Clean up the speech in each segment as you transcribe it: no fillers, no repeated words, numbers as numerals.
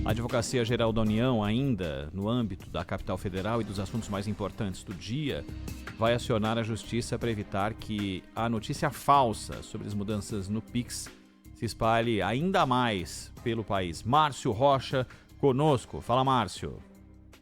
A Advocacia Geral da União, ainda no âmbito da capital federal e dos assuntos mais importantes do dia, vai acionar a Justiça para evitar que a notícia falsa sobre as mudanças no Pix se espalhe ainda mais pelo país. Márcio Rocha, conosco. Fala, Márcio.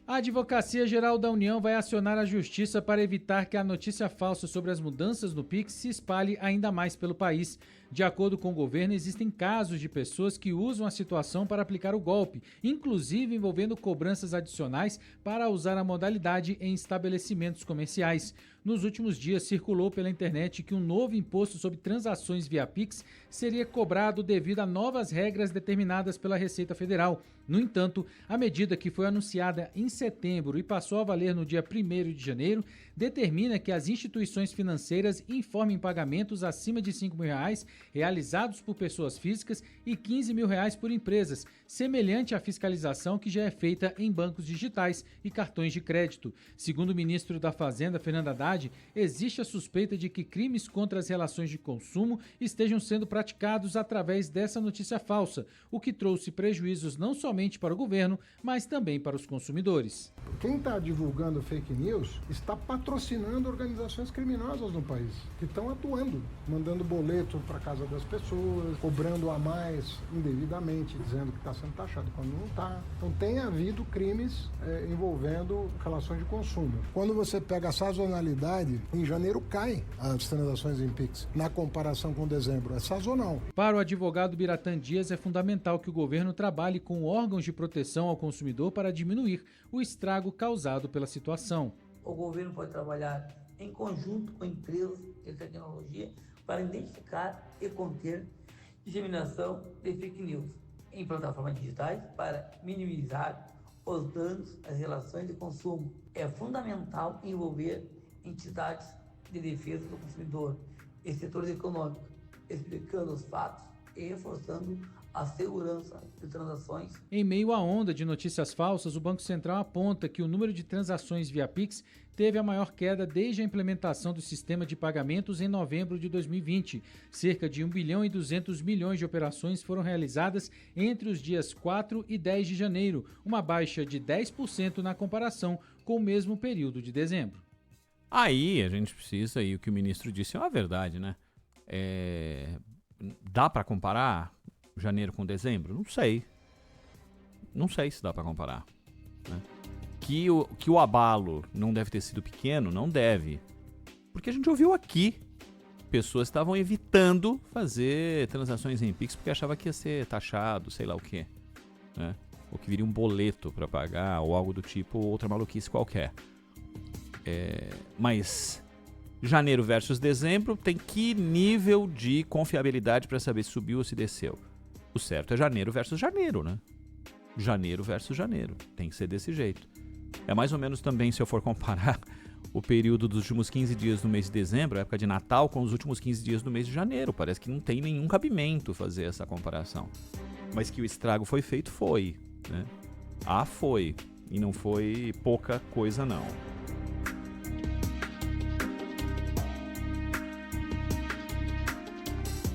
A Advocacia Geral da União vai acionar a Justiça para evitar que a notícia falsa sobre as mudanças no Pix se espalhe ainda mais pelo país. De acordo com o governo, existem casos de pessoas que usam a situação para aplicar o golpe, inclusive envolvendo cobranças adicionais para usar a modalidade em estabelecimentos comerciais. Nos últimos dias, circulou pela internet que um novo imposto sobre transações via Pix seria cobrado devido a novas regras determinadas pela Receita Federal. No entanto, a medida, que foi anunciada em setembro e passou a valer no dia 1º de janeiro, determina que as instituições financeiras informem pagamentos acima de R$ 5.000 realizados por pessoas físicas e R$ 15.000 por empresas, semelhante à fiscalização que já é feita em bancos digitais e cartões de crédito. Segundo o ministro da Fazenda, Fernando Haddad, existe a suspeita de que crimes contra as relações de consumo estejam sendo praticados através dessa notícia falsa, o que trouxe prejuízos não somente para o governo, mas também para os consumidores. Quem está divulgando fake news está patrocinando organizações criminosas no país, que estão atuando, mandando boleto para casa das pessoas, cobrando a mais indevidamente, dizendo que está sendo taxado quando não está. Então tem havido crimes envolvendo relações de consumo. Quando você pega a sazonalidade, em janeiro cai as transações em Pix. Na comparação com dezembro, é sazonal. Para o advogado Biratã Dias, é fundamental que o governo trabalhe com órgãos de proteção ao consumidor para diminuir o estrago causado pela situação. O governo pode trabalhar em conjunto com empresas de tecnologia para identificar e conter disseminação de fake news em plataformas digitais para minimizar os danos às relações de consumo. É fundamental envolver entidades de defesa do consumidor e setores econômicos, explicando os fatos e reforçando a segurança de transações. Em meio à onda de notícias falsas, o Banco Central aponta que o número de transações via Pix teve a maior queda desde a implementação do sistema de pagamentos em novembro de 2020. Cerca de 1 bilhão e 200 milhões de operações foram realizadas entre os dias 4 e 10 de janeiro, uma baixa de 10% na comparação com o mesmo período de dezembro. Aí a gente precisa, e o que o ministro disse é uma verdade, né? Dá para comparar janeiro com dezembro? Não sei. Não sei se dá para comparar, né? Que o abalo não deve ter sido pequeno, não deve. Porque a gente ouviu aqui, pessoas estavam evitando fazer transações em Pix porque achava que ia ser taxado, sei lá o quê, né? Ou que viria um boleto para pagar, ou algo do tipo, outra maluquice qualquer. Mas janeiro versus dezembro tem que nível de confiabilidade para saber se subiu ou se desceu? O certo é janeiro versus janeiro, né? Janeiro versus janeiro. Tem que ser desse jeito. É mais ou menos também, se eu for comparar o período dos últimos 15 dias do mês de dezembro, a época de Natal, com os últimos 15 dias do mês de janeiro. Parece que não tem nenhum cabimento fazer essa comparação. Mas que o estrago foi feito, foi, né? Foi. E não foi pouca coisa, não.